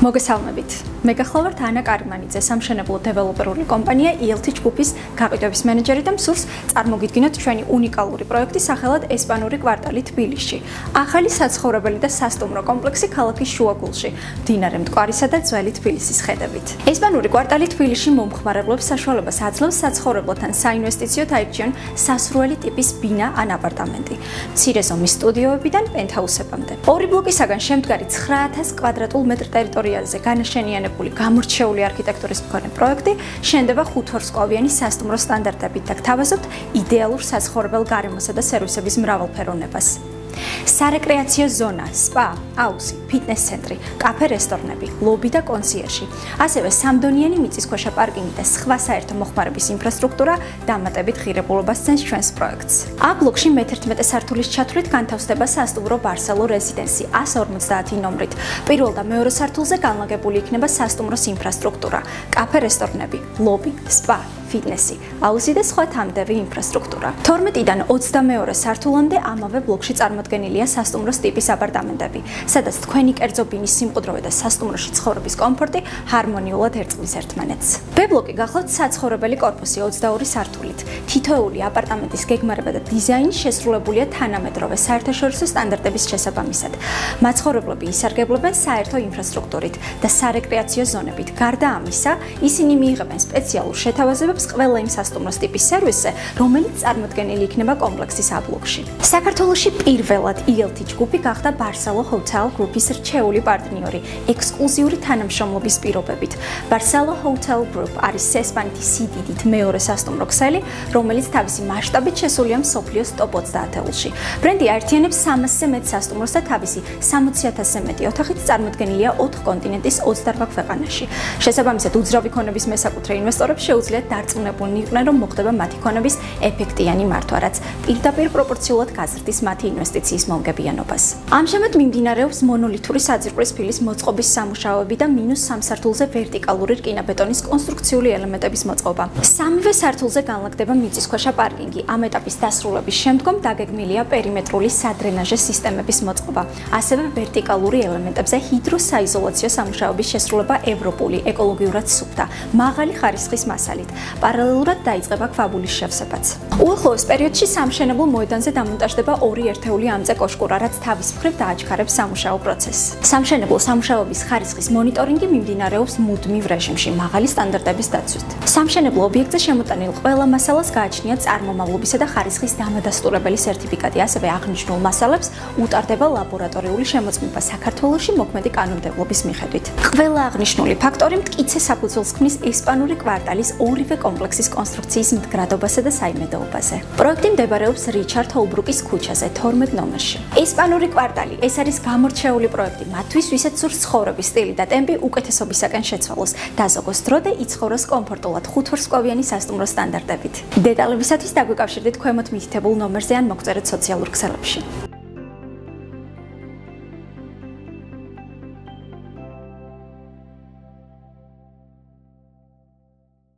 მოგესალმებით. მე გახლავართ ანა კარიმანიძე, სამშენებლო დეველოპერული კომპანია ELT ჯგუფის გაყიდვების მენეჯერი და მსურს წარმოგიდგინოთ ჩვენი უნიკალური პროექტი სახელად ესპანური კვარტალი თბილისში. ახალი საცხოვრებელი და სასტუმრო კომპლექსი ქალაქის შუაგულში, მდინარე მტკვარისა და ძველი თბილისის ხედებით. ესპანური კვარტალი თბილისში მომხმარებლებს საშუალებას აძლევს საცხოვრებლად ან საინვესტიციო აირჩიონ სასურველი ტიპის ბინა ან აპარტამენტი. მცირე ზომის სტუდიოებიდან პენტჰაუსებამდე. ორი ბლოკისაგან შემდგარი 9000 კვადრატულ მეტრ ტერიტორიაზე განაშენიანებული გამორჩეული არქიტექტურის მქონე პროექტი შენდება 5 ვარსკვლავიანი სასტუმრო სტანდარტებით და გთავაზობთ იდეალურ საცხოვრებელ გარემოსა და სერვისების მრავალფეროვნებას. სარეკრეაციო ზონა, სპა, აუზი, ფიტნეს ცენტრი, კაფე, რესტორნები, ლობი და კონსიერჟი, ასევე სამდონიანი მიწისქვეშა პარკინგი და სხვა საერთო მოხმარების ინფრასტრუქტურა დამატებით ღირებულობას ცემს ჩვენს პროექტს. A ბლოკში მე-11 სართულის ჩათვლით განთავსდება სასტუმრო ბარსელო რეზიდენსი 150 ნომრით. პირველ და მეორე სართულზე განლაგებული იქნება სასტუმროს ინფრასტრუქტურა, კაფე, რესტორნები, ლობი, სპა, ფიტნესი, აუზი და სხვა თამდევი ინფრასტრუქტურა. 12-დან 22 სართულამდე ამავე ბლოკში წარმოდგენილია სასტუმროს ტიპის აპარტამენტები, სადაც თქვენი კერძო ბინის სიმყუდროვე და სასტუმროში ცხოვრების კომფორტი ჰარმონიულად ერწყმის ერთმანეთს. B ბლოკი გახლავთ საცხოვრებელი კორპუსი 22 სართულით. თითოეული აპარტამენტის გეგმარება და დიზაინი შესრულებულია თანამედროვე საერთაშორისო სტანდარტების შესაბამისად. მაცხოვრებლები ისარგებლებენ საერთო ინფრასტრუქტურით და სარეკრეაციო ზონებით. გარდა ამისა, ისინი მიიღებენ სპეციალურ შეთავაზებებს ყველა იმ სასტუმროს ტიპის სერვისზე, რომელიც წარმოდგენილი იქნება კომპლექსის A ბლოკში. საქართველოში პირველად ELT ჯგუფი გახდა Barcelo Hotel Group-ის რჩეული პარტნიორი ექსკლუზიური თანამშრომლობის პირობებით. Barcelo Hotel Group არის ესპანეთის სიდიდით მეორე სასტუმრო ქსელი, რომელიც თავისი მასშტაბით შესულია მსოფლიოს ტოპ 30-ში. ბრენდი აერთიანებს 300-ზე მეტ სასტუმროს და თავისი 60,000-ზე მეტი ოთახით წარმოდგენილია 4 კონტინენტის 28 ქვეყანაში. შესაბამისად, უძრავი ქონების მესაკუთრე ინვესტორებს შეუძლიათ დარწმუნებულნი იყვნენ, რომ მოხდება მათი ქონების ეფექტიანი მართვა, რაც პირდაპირ პროპორციულად გაზრდის მათი ინვესტიციის მომგებიანობას. ამჟამად მიმდინარეობს მონოლითური საძირკვლის ფილის მოწყობის სამუშაოები და -3 სართულზე ვერტიკალური რკინაბეტონის კონსტრუქციული ელემენტების მოწყობა. სამივე სართულზე განლაგდება მიწისქვეშა პარკინგი. ამ ეტაპის დასრულების შემდგომ დაგეგმილია პერიმეტრული სადრენაჟე სისტემების მოწყობა. ასევე ვერტიკალური ელემენტებზე ჰიდროსაიზოლაციო სამუშაოების შესრულება ევროპული, ეკოლოგიურად სუფთა, მაღალი ხარისხის მასალით. პარალელურად დაიწყება ქვაბულის შევსებაც. უახლოეს პერიოდში სამშენებლო მოედანზე დამონტაჟდება 2 ერთეული ამწე კოშკურა, რაც თავის მხრივ დააჩქარებს სამუშაო პროცესს. სამშენებლო სამუშაოების ხარისხის მონიტორინგი მიმდინარეობს მუდმივ რეჟიმში, მაღალი სტანდარტების დაცვით. სამშენებლო ობიექტზე შემოტანილ ყველა მასალას გააჩნია წარმომავლობისა და ხარისხის დამადასტურებელი სერტიფიკატი, ასევე აღნიშნულ მასალებს უტარდება ლაბორატორიული შემოწმება საქართველოში მოქმედი კანონმდებლობის მიხედვით. ყველა აღნიშნული ფაქტორი მტკიცე საფუძველს ქმნის ესპანური კვარტალის ორივე კომპლექსის კონსტრუქციის მდგრადობასა და საიმედოობაზე. პროექტი მდებარეობს რიჩარდ ჰოლბრუკის ქუჩაზე 12 ნომერში. ესპანური კვარტალი ეს არის გამორჩეული პროექტი მათთვის, ვისაც სურს ცხოვრების სტილი და ტემპი უკეთესობისაკენ შეცვალოს და ზოგოს დრო და იცხოვროს კომფორტულად 5 ვარსკვლავიანი სასტუმრო სტანდარტებით. დეტალებისათვის დაგვიკავშირდით ქვემოთ მითითებულ ნომერზე ან მოგწერეთ სოციალურ ქსელებში.